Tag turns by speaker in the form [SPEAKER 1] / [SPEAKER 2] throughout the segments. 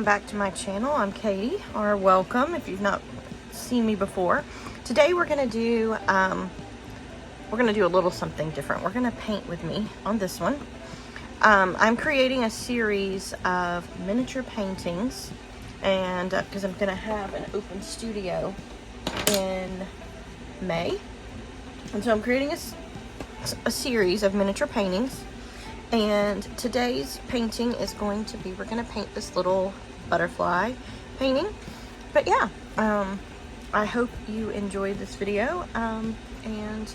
[SPEAKER 1] back to my channel. I'm Katie, or welcome if you've not seen me before. Today we're gonna do a little something different. We're gonna paint with me on this one. I'm creating a series of miniature paintings, and because I'm gonna have an open studio in May, and so I'm creating a series of miniature paintings. And today's painting is going to be, we're going to paint this little butterfly painting. But yeah, I hope you enjoyed this video. And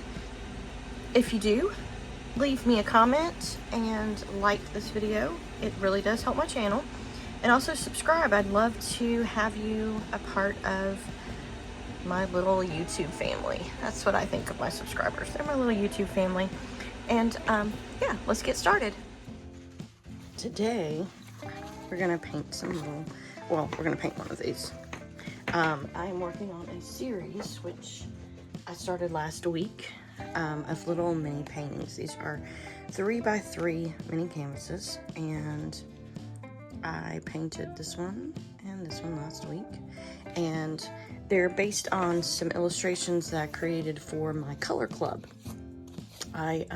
[SPEAKER 1] if you do, leave me a comment and like this video. It really does help my channel. And also subscribe. I'd love to have you a part of my little YouTube family. That's what I think of my subscribers. They're my little YouTube family. And yeah, let's get started. Today, we're gonna paint some little, well, we're gonna paint one of these. I am working on a series, which I started last week, of little mini paintings. These are 3x3 mini canvases, and I painted this one and this one last week. And they're based on some illustrations that I created for my color club. I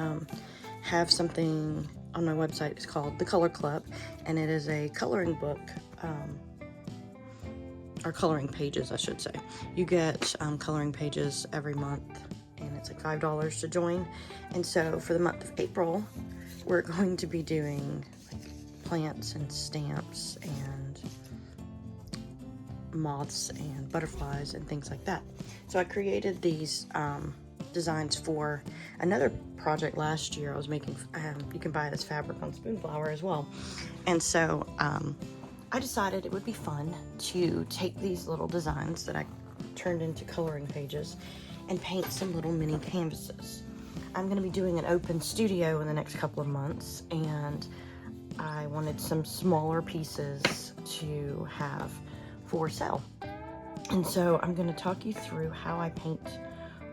[SPEAKER 1] have something on my website. It's called The Color Club, and it is a coloring book, or coloring pages, I should say. You get coloring pages every month, and it's like $5 to join. And so for the month of April, we're going to be doing like plants and stamps and moths and butterflies and things like that. So I created these designs for another project last year. I was making, you can buy this fabric on Spoonflower as well. And so I decided it would be fun to take these little designs that I turned into coloring pages and paint some little mini canvases. I'm going to be doing an open studio in the next couple of months, and I wanted some smaller pieces to have for sale. And so I'm going to talk you through how I paint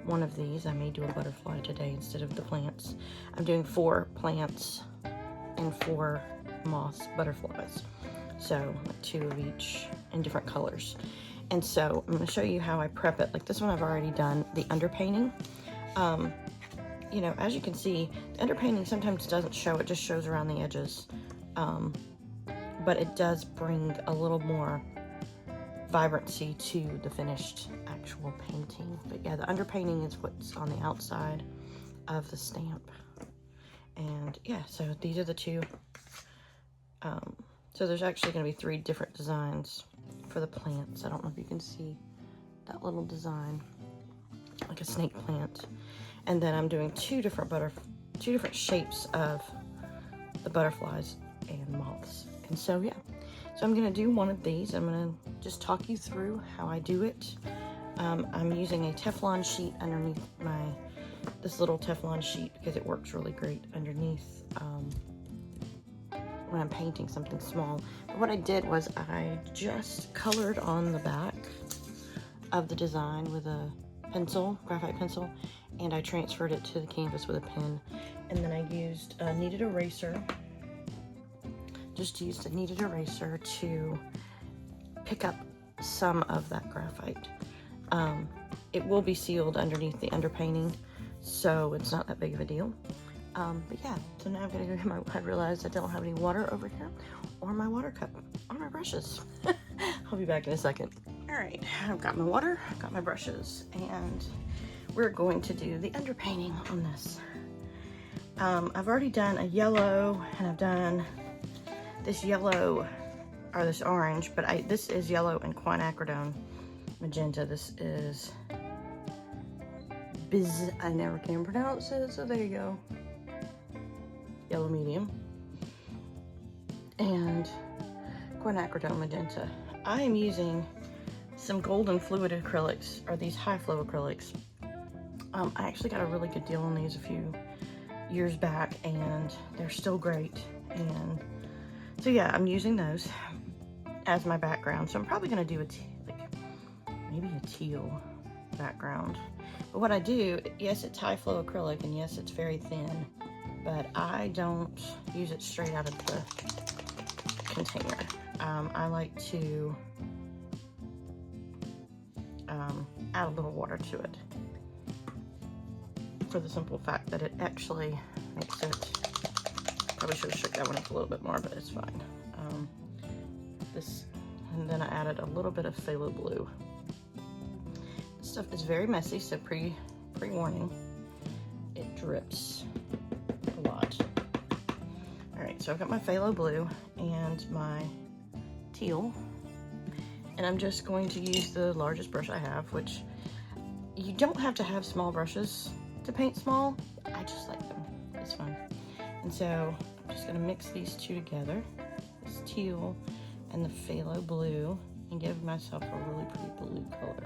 [SPEAKER 1] one of these. I may do a butterfly today instead of the plants. I'm doing 4 plants and 4 moss butterflies. So like 2 of each in different colors. And so I'm going to show you how I prep it. Like this one I've already done the underpainting. You know, as you can see, the underpainting sometimes doesn't show, it just shows around the edges. But it does bring a little more vibrancy to the finished actual painting. But yeah, the underpainting is what's on the outside of the stamp. And yeah, so these are the 2. So there's actually going to be 3 different designs for the plants. I don't know if you can see that little design, like a snake plant. And then I'm doing 2 different shapes of the butterflies and moths. And so yeah, so I'm going to do one of these. I'm going to just talk you through how I do it. I'm using a Teflon sheet underneath this little Teflon sheet because it works really great underneath when I'm painting something small. But what I did was I just colored on the back of the design with a pencil, graphite pencil, and I transferred it to the canvas with a pen. And then I used a kneaded eraser. Just used a kneaded eraser to pick up some of that graphite. It will be sealed underneath the underpainting, so it's not that big of a deal. But yeah, so now I'm gonna go get I realized I don't have any water over here, or my water cup, or my brushes. I'll be back in a second. All right, I've got my water, I've got my brushes, and we're going to do the underpainting on this. I've already done a yellow, and I've done this yellow, or this orange, but this is yellow and quinacridone magenta. This is I never can pronounce it, so there you go. Yellow medium. And quinacridone magenta. I am using some golden fluid acrylics, or these high flow acrylics. I actually got a really good deal on these a few years back, and they're still great. And so yeah, I'm using those as my background. So I'm probably gonna do maybe a teal background. But what I do, yes, it's high flow acrylic, and yes, it's very thin, but I don't use it straight out of the container. I like to add a little water to it, for the simple fact that it actually makes it, probably should have shook that one up a little bit more, but it's fine. And then I added a little bit of phthalo blue. This stuff is very messy, so pre-warning, it drips a lot. All right, so I've got my phthalo blue and my teal, and I'm just going to use the largest brush I have, which you don't have to have small brushes to paint small. I just like them, it's fun. And so I'm just gonna mix these two together, this teal and the phthalo blue, and give myself a really pretty blue color.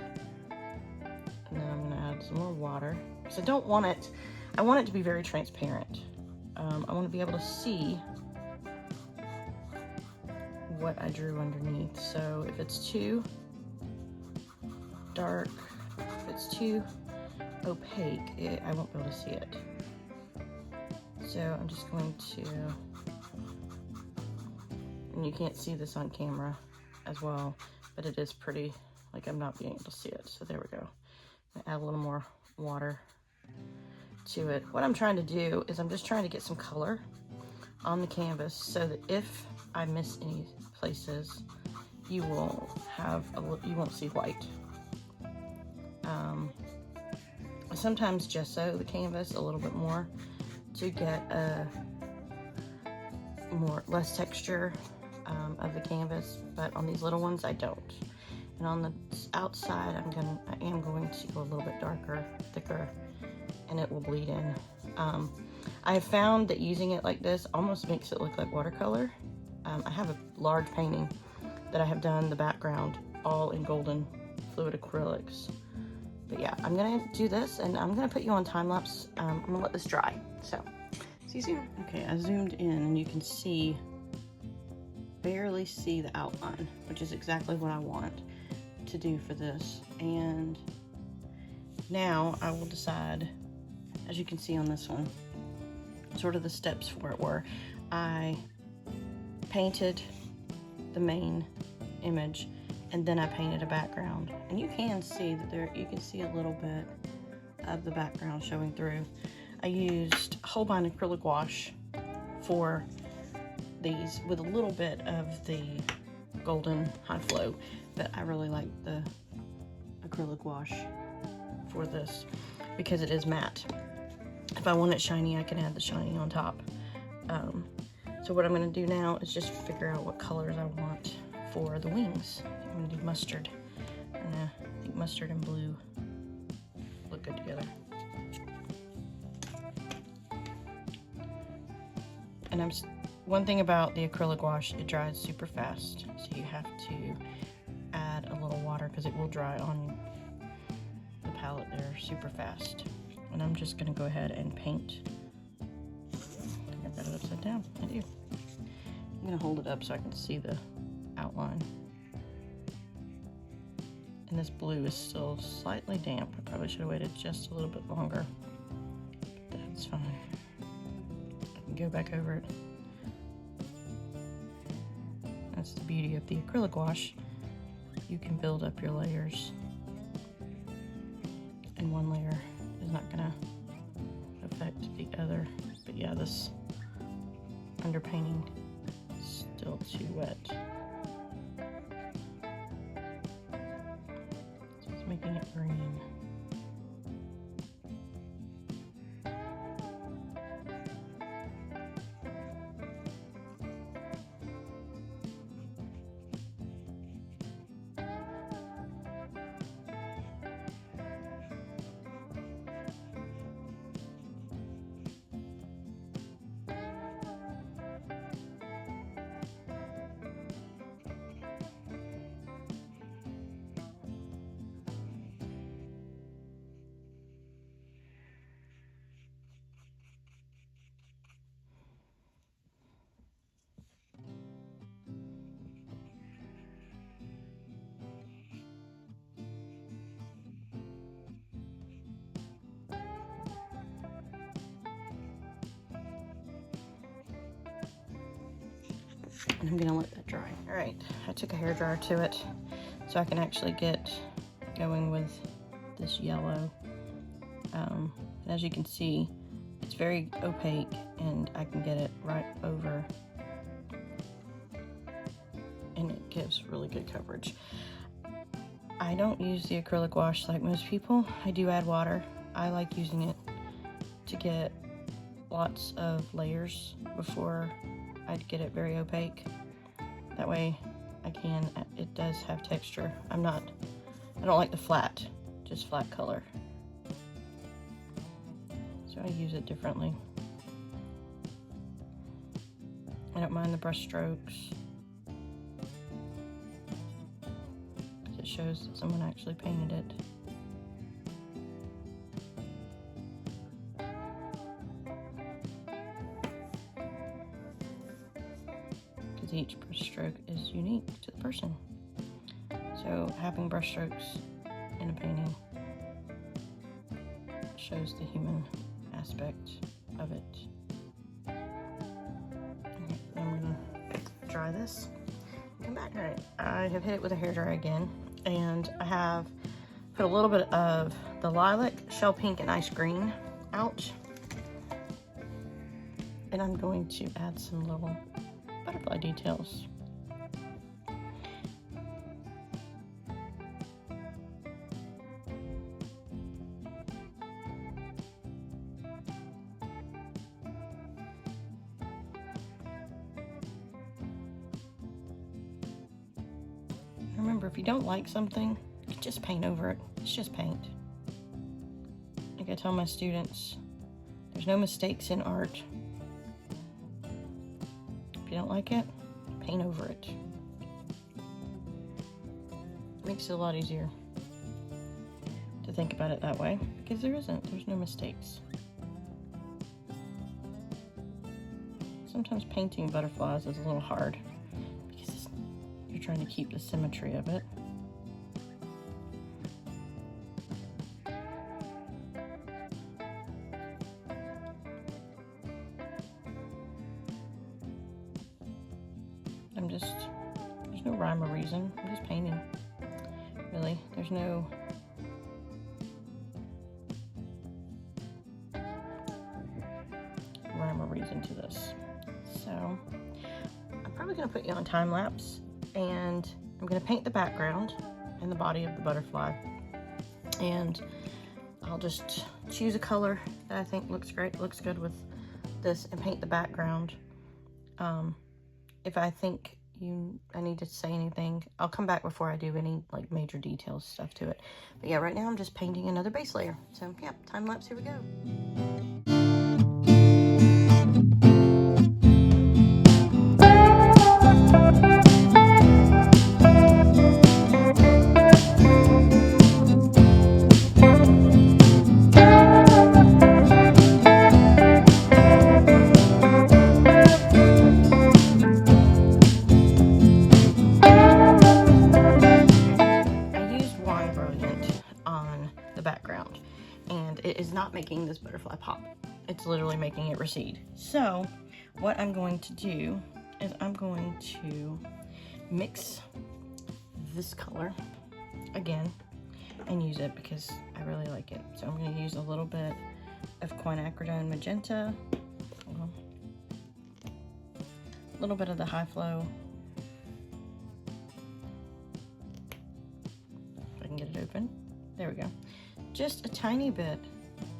[SPEAKER 1] And then I'm gonna add some more water. So I want it to be very transparent. I want to be able to see what I drew underneath. So if it's too dark, if it's too opaque, I won't be able to see it. So I'm just going to, and you can't see this on camera as well, but it is pretty, like I'm not being able to see it. So there we go. Add a little more water to it. What I'm trying to do is I'm just trying to get some color on the canvas so that if I miss any places, you won't see white. I sometimes gesso the canvas a little bit more to get less texture of the canvas, but on these little ones I don't. And on the outside I am going to go a little bit darker, thicker, and it will bleed in. I have found that using it like this almost makes it look like watercolor. I have a large painting that I have done the background all in golden fluid acrylics. But yeah, I'm gonna do this and I'm gonna put you on time lapse. I'm gonna let this dry. So, see you soon. Okay, I zoomed in and you can barely see the outline, which is exactly what I want to do for this. And now I will decide, as you can see on this one, sort of the steps for it were, I painted the main image and then I painted a background. And you can see that you can see a little bit of the background showing through. I used Holbein acrylic wash for these with a little bit of the golden high flow, but I really like the acrylic wash for this because it is matte. If I want it shiny, I can add the shiny on top. So what I'm gonna do now is just figure out what colors I want for the wings. I'm gonna do mustard. And I think mustard and blue look good together. And one thing about the acrylic wash, it dries super fast. So you have to add a little water because it will dry on the palette there super fast. And I'm just gonna go ahead and paint. I think I've got it upside down. I do. I'm gonna hold it up so I can see the outline. And this blue is still slightly damp. I probably should have waited just a little bit longer. But that's fine. I can go back over it. That's the beauty of the acrylic wash. You can build up your layers. And one layer is not gonna affect the other. But yeah, this underpainting is still too wet. So it's making it green. And I'm gonna let that dry. All right, I took a hairdryer to it so I can actually get going with this yellow. And as you can see, it's very opaque and I can get it right over and it gives really good coverage. I don't use the acrylic wash like most people. I do add water. I like using it to get lots of layers before I'd get it very opaque. That way it does have texture. I don't like the flat, just flat color. So I use it differently. I don't mind the brush strokes. It shows that someone actually painted it. Because each brush stroke is unique to the person. So having brush strokes in a painting shows the human aspect of it. Okay, I'm gonna dry this. Come back. All right, I have hit it with a hairdryer again, and I have put a little bit of the lilac, shell pink, and ice green out. And I'm going to add some little butterfly details. Remember, if you don't like something, you can just paint over it. It's just paint. Like I tell my students, there's no mistakes in art. If you don't like it, paint over it. Makes it a lot easier to think about it that way, because there's no mistakes. Sometimes painting butterflies is a little hard because you're trying to keep the symmetry of it. There's no rhyme or reason. I'm just painting. Really, there's no rhyme or reason to this. So I'm probably gonna put you on time lapse, and I'm gonna paint the background and the body of the butterfly. And I'll just choose a color that I think looks good with this, and paint the background. If I think I need to say anything, I'll come back before I do any like major details stuff to it. But yeah, right now I'm just painting another base layer. So yeah, time lapse, here we go. Background, and it is not making this butterfly pop. It's literally making it recede. So what I'm going to do is I'm going to mix this color again and use it because I really like it. So I'm going to use a little bit of quinacridone magenta, a little bit of the high flow, if I can get it open. There we go. Just a tiny bit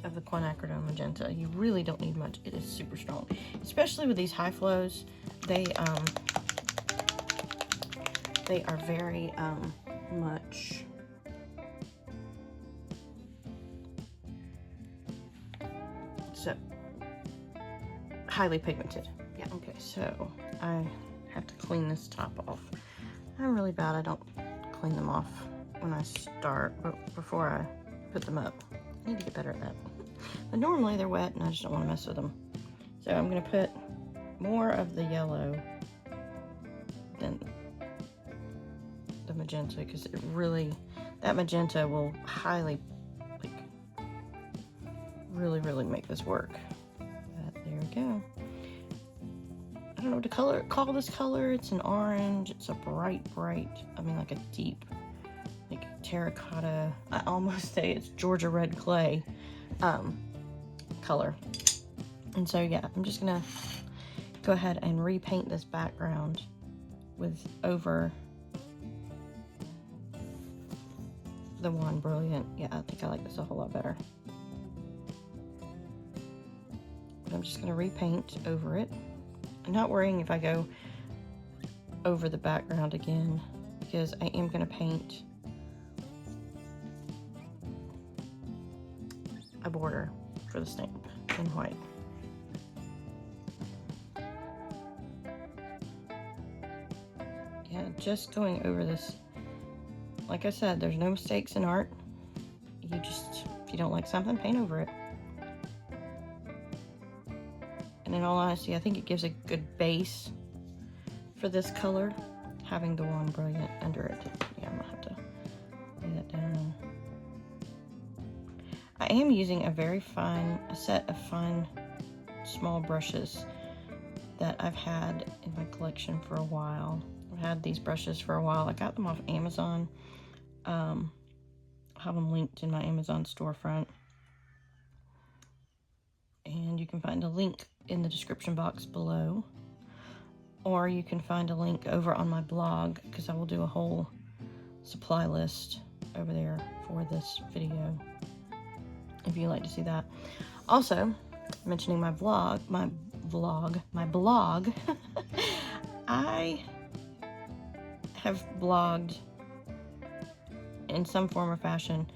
[SPEAKER 1] of the quinacridone magenta. You really don't need much. It is super strong, especially with these high flows. They are very much so highly pigmented. Yeah. Okay. So I have to clean this top off. I'm really bad. I don't clean them off when I start, but before I put them up. I need to get better at that. But normally they're wet and I just don't want to mess with them. So I'm going to put more of the yellow than the magenta, because it really, that magenta will highly, like, really make this work. But there we go. I don't know what to call this color. It's an orange. It's a bright, I mean like a deep, like terracotta. I almost say it's Georgia red clay color. And so yeah, I'm just gonna go ahead and repaint this background with over the one Brilliant. Yeah, I think I like this a whole lot better. But I'm just gonna repaint over it. I'm not worrying if I go over the background again, because I am gonna paint a border for the stamp in white. Yeah, just going over this. Like I said, there's no mistakes in art. You just, if you don't like something, paint over it. And in all honesty, I think it gives a good base for this color, having the one Brilliant under it. Yeah, I'm gonna have to lay that down. I am using a set of fine small brushes that I've had in my collection for a while. I've had these brushes for a while. I got them off Amazon. I'll have them linked in my Amazon storefront. And you can find a link in the description box below. Or you can find a link over on my blog, because I will do a whole supply list over there for this video, if you'd like to see that. Also, mentioning my blog, I have blogged in some form or fashion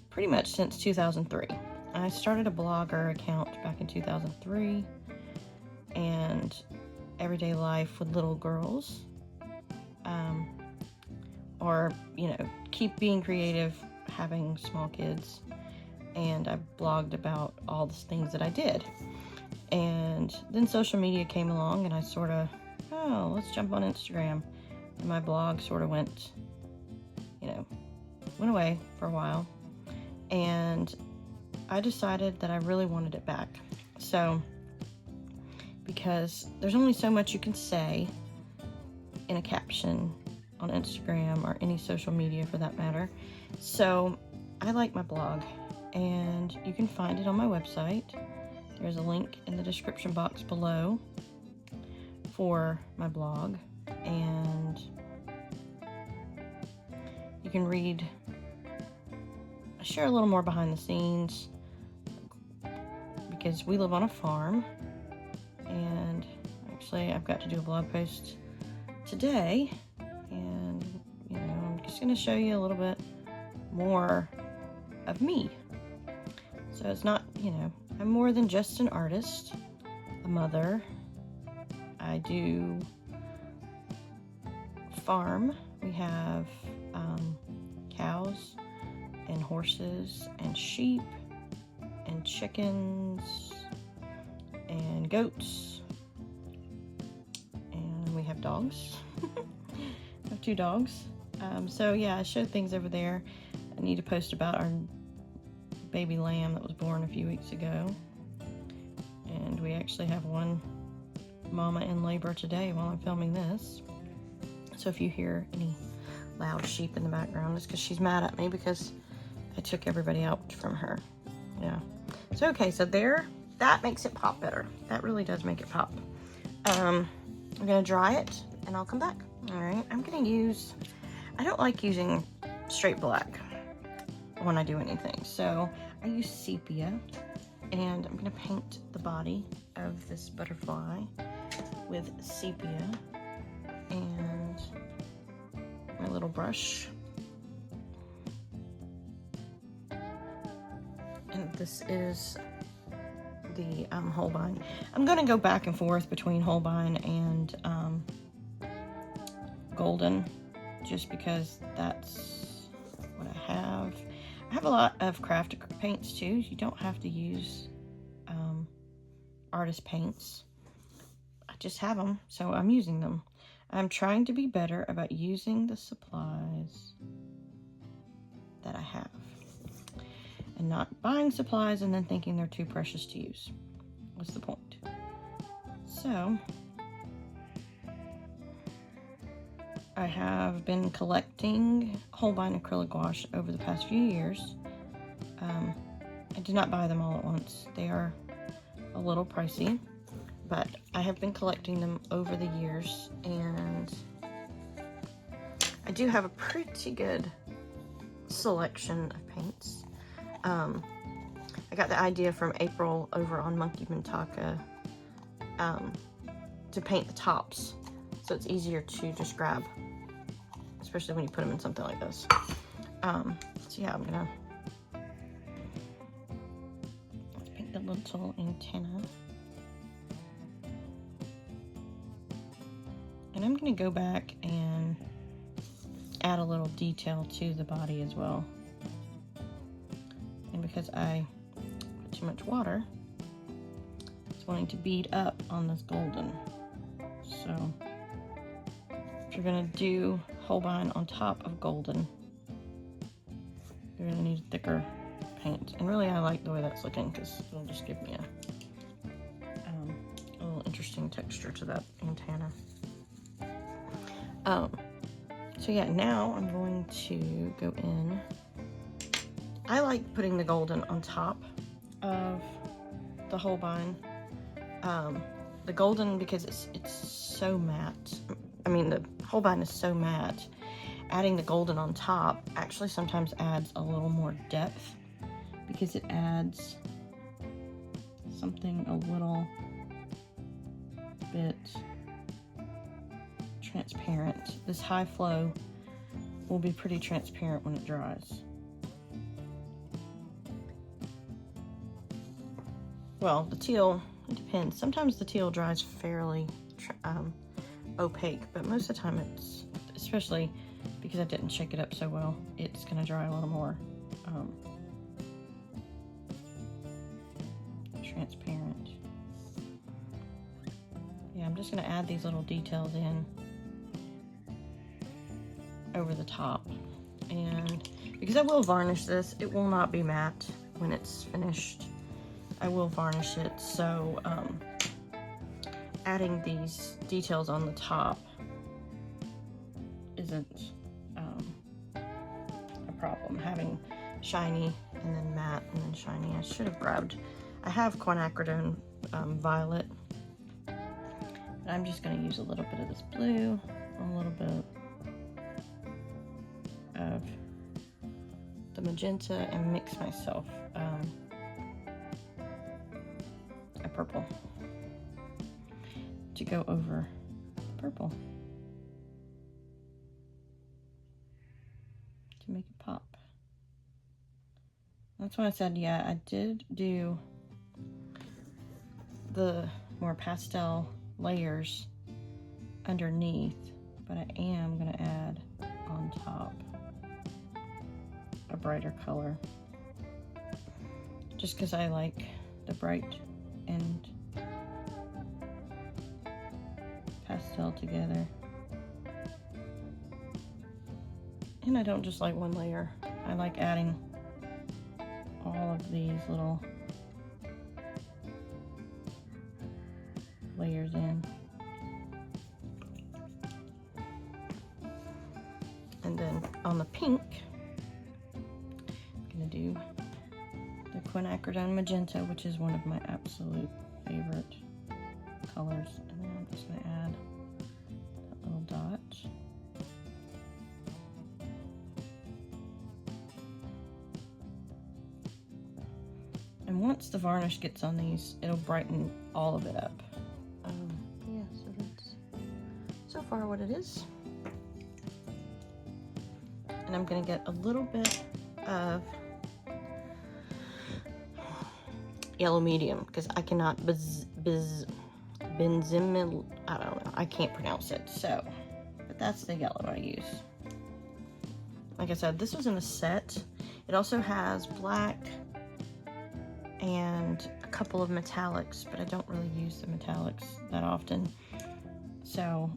[SPEAKER 1] pretty much since 2003. I started a blogger account back in 2003, and everyday life with little girls, or, you know, keep being creative, having small kids. And I blogged about all the things that I did. And then social media came along, and I sort of, oh, let's jump on Instagram. And my blog sort of went away for a while. And I decided that I really wanted it back. So, because there's only so much you can say in a caption on Instagram or any social media for that matter. So I like my blog, and you can find it on my website. There's a link in the description box below for my blog, and you can read. I share a little more behind the scenes, because we live on a farm, and actually I've got to do a blog post today, and I'm just going to show you a little bit more of me. So it's not, I'm more than just an artist, a mother. I do farm. We have cows and horses and sheep and chickens and goats, and we have dogs. I have 2 dogs. So yeah, I show things over there. I need to post about our baby lamb that was born a few weeks ago, and we actually have one mama in labor today while I'm filming this. So if you hear any loud sheep in the background, it's because she's mad at me because I took everybody out from her. Yeah. So okay, so there, that makes it pop better. That really does make it pop. I'm gonna dry it and I'll come back. All right, I'm gonna use, I don't like using straight black when I do anything. So I use sepia, and I'm gonna paint the body of this butterfly with sepia and my little brush. And this is the Holbein. I'm gonna go back and forth between Holbein and Golden, just because that's what I have. I have a lot of craft paints too. You don't have to use artist paints. I just have them, so I'm using them. I'm trying to be better about using the supplies that I have, and not buying supplies and then thinking they're too precious to use. What's the point? So I have been collecting Holbein acrylic wash over the past few years. I did not buy them all at once. They are a little pricey, but I have been collecting them over the years, and I do have a pretty good selection of paints. I got the idea from April over on Monkey Mintaka to paint the tops, so it's easier to just grab, especially when you put them in something like this. So yeah, I'm gonna paint the little antenna, and I'm gonna go back and add a little detail to the body as well. And because I put too much water, it's wanting to bead up on this golden. So if you're gonna do Holbein on top of golden, you're gonna need thicker paint. And really, I like the way that's looking because it'll just give me a little interesting texture to that antenna. So yeah, now I'm going to go in. I like putting the golden on top of the Holbein. The golden, because it's so matte. I mean, the Holbein is so matte. Adding the golden on top actually sometimes adds a little more depth, because it adds something a little bit transparent. This high flow will be pretty transparent when it dries. Well, the teal, it depends. Sometimes the teal dries fairly opaque, but most of the time it's, especially because I didn't shake it up so well, it's gonna dry a little more transparent. Yeah, I'm just gonna add these little details in over the top. And because I will varnish this, it will not be matte when it's finished. I will varnish it, so adding these details on the top isn't a problem. Having shiny and then matte and then shiny, I should have grabbed, I have quinacridone violet, but I'm just going to use a little bit of this blue, a little bit of the magenta, and mix myself a purple to go over the purple to make it pop. That's why I said, yeah, I did do the more pastel layers underneath, but I am going to add on top a brighter color, just because I like the bright and pastel together. And I don't just like one layer. I like adding all of these little layers in. And then on the pink, I'm gonna do the quinacridone magenta, which is one of my absolute favorite colors. And then I'm just gonna add that little dot. And once the varnish gets on these, it'll brighten all of it up. Yeah, so that's so far what it is. And I'm gonna get a little bit of yellow medium, because I cannot benzimil, I don't know, I can't pronounce it, so, but that's the yellow I use. Like I said, this was in a set. It also has black and a couple of metallics, but I don't really use the metallics that often. So,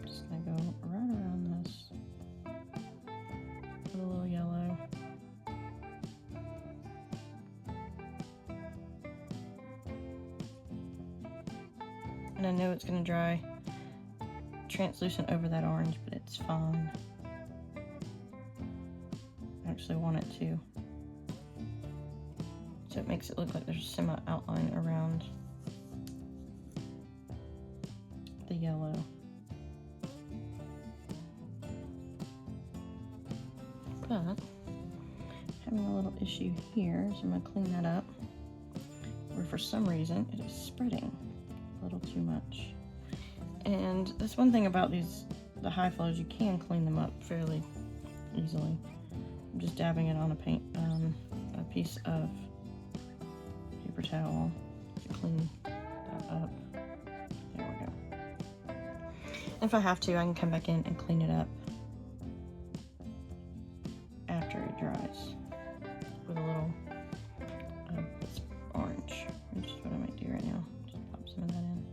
[SPEAKER 1] just gonna go right around this with a little yellow. And I know it's gonna dry translucent over that orange, but it's fine. I actually want it to. So it makes it look like there's a semi-outline around the yellow. But having a little issue here, so I'm gonna clean that up. Where for some reason it is spreading a little too much. And that's one thing about the high flows, you can clean them up fairly easily. I'm just dabbing it on a piece of paper towel to clean that up. There we go. If I have to, I can come back in and clean it up after it dries with a little this orange, which is what I might do right now. Just pop some of that in.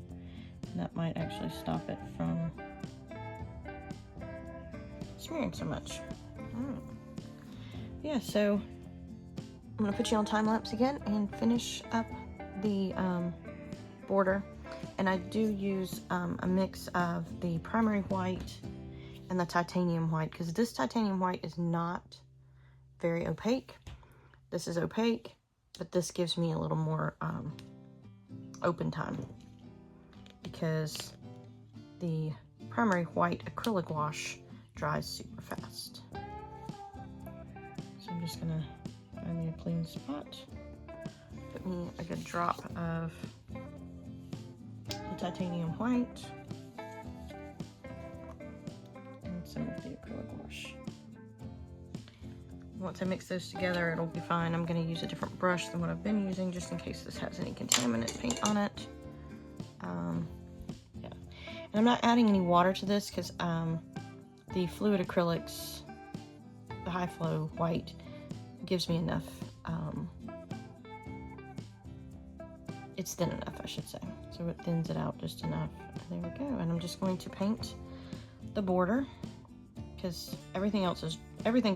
[SPEAKER 1] And that might actually stop it from smearing so much. Yeah, so I'm gonna put you on time lapse again and finish up the border. And I do use a mix of the primary white and the titanium white, because this titanium white is not very opaque. This is opaque, but this gives me a little more open time, because the primary white acrylic wash dries super fast. So I'm just gonna find me a clean spot, put me a good drop of the titanium white and some of the acrylic wash. Once I mix those together, it'll be fine. I'm gonna use a different brush than what I've been using, just in case this has any contaminant paint on it. Yeah, and I'm not adding any water to this because the fluid acrylics, the high flow white, gives me enough. It's thin enough, I should say. So it thins it out just enough. There we go. And I'm just going to paint the border, because everything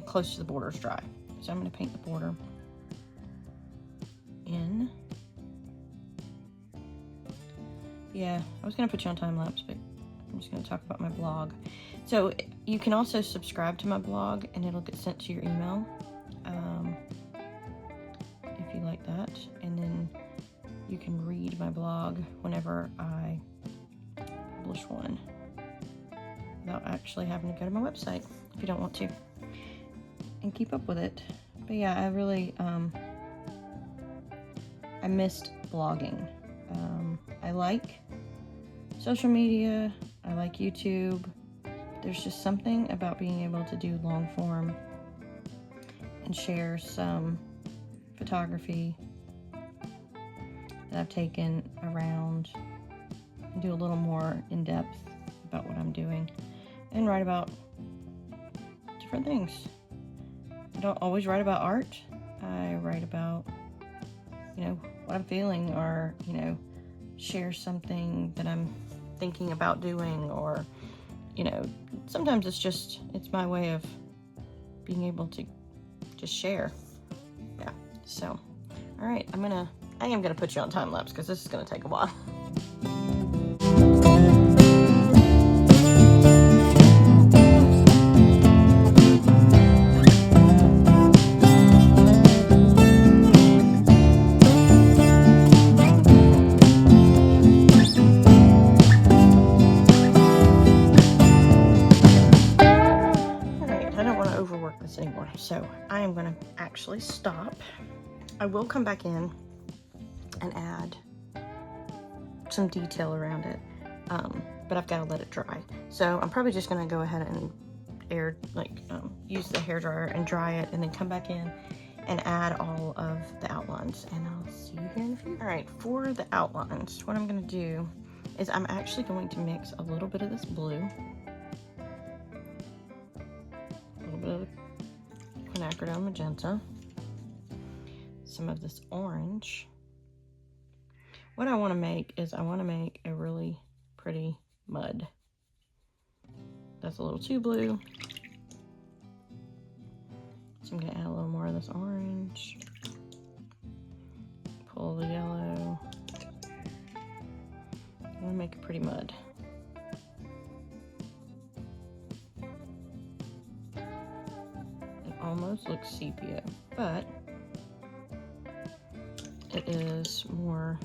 [SPEAKER 1] close to the border is dry. So I'm going to paint the border in. Yeah, I was going to put you on time lapse, but I'm just going to talk about my blog. So you can also subscribe to my blog, and it'll get sent to your email if you like that. And then you can read my blog whenever I publish one, without actually having to go to my website if you don't want to, and keep up with it. But yeah, I really I missed blogging. I like social media, I like YouTube. There's just something about being able to do long form and share some photography that I've taken around, and do a little more in depth about what I'm doing, and write about different things. I don't always write about art. I write about, what I'm feeling, or, share something that I'm thinking about doing, or, sometimes it's my way of being able to just share. Yeah. So, all right, I am gonna put you on time lapse because this is gonna take a while. Anymore, so I am going to actually stop. I will come back in and add some detail around it, but I've got to let it dry. So I'm probably just going to go ahead and use the hairdryer and dry it, and then come back in and add all of the outlines, and I'll see you here in a few. All right, for the outlines, what I'm going to do is I'm actually going to mix a little bit of this blue, a little bit of quinacridone magenta, some of this orange. What I want to make is I want to make a really pretty mud. That's a little too blue, so I'm going to add a little more of this orange, pull the yellow, I'm gonna make a pretty mud. It almost looks sepia, but it is more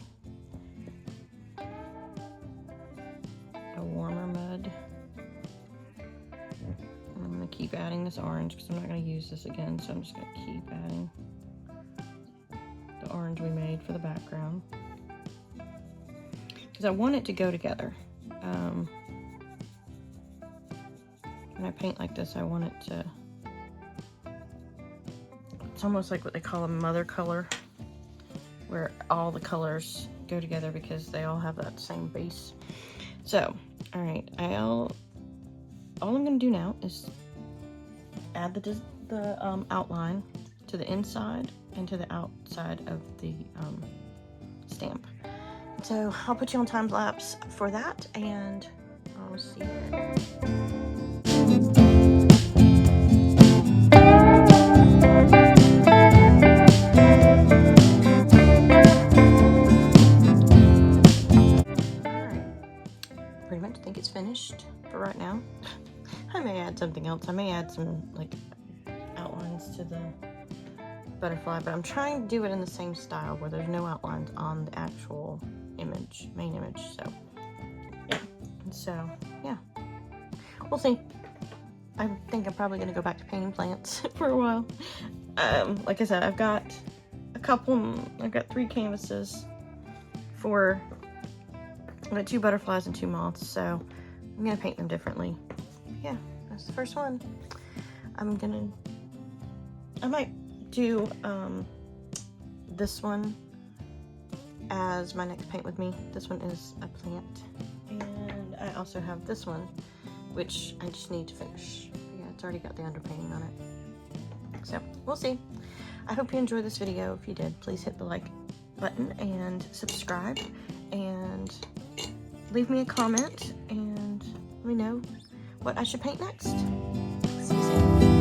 [SPEAKER 1] a warmer mud. And I'm gonna keep adding this orange because I'm not gonna use this again, so I'm just gonna keep adding the orange we made for the background. Because I want it to go together. When I paint like this, I want it to, it's almost like what they call a mother color, where all the colors go together because they all have that same base. So, all right, all I'm gonna do now is add the outline to the inside and to the outside of the stamp. So I'll put you on time lapse for that, and I'll see you then. Pretty much think it's finished for right now. I may add something else. I may add some like outlines to the butterfly, but I'm trying to do it in the same style where there's no outlines on the actual image, main image. So yeah, and so yeah, we'll see. I think I'm probably gonna go back to painting plants for a while. Like I said, I've got 3 canvases for, I've got 2 butterflies and 2 moths, so I'm gonna paint them differently. Yeah, that's the first one. I might do this one as my next paint with me. This one is a plant, and I also have this one, which I just need to finish. Yeah, it's already got the underpainting on it. So we'll see. I hope you enjoyed this video. If you did, please hit the like button and subscribe, and leave me a comment and let me know what I should paint next. See you soon.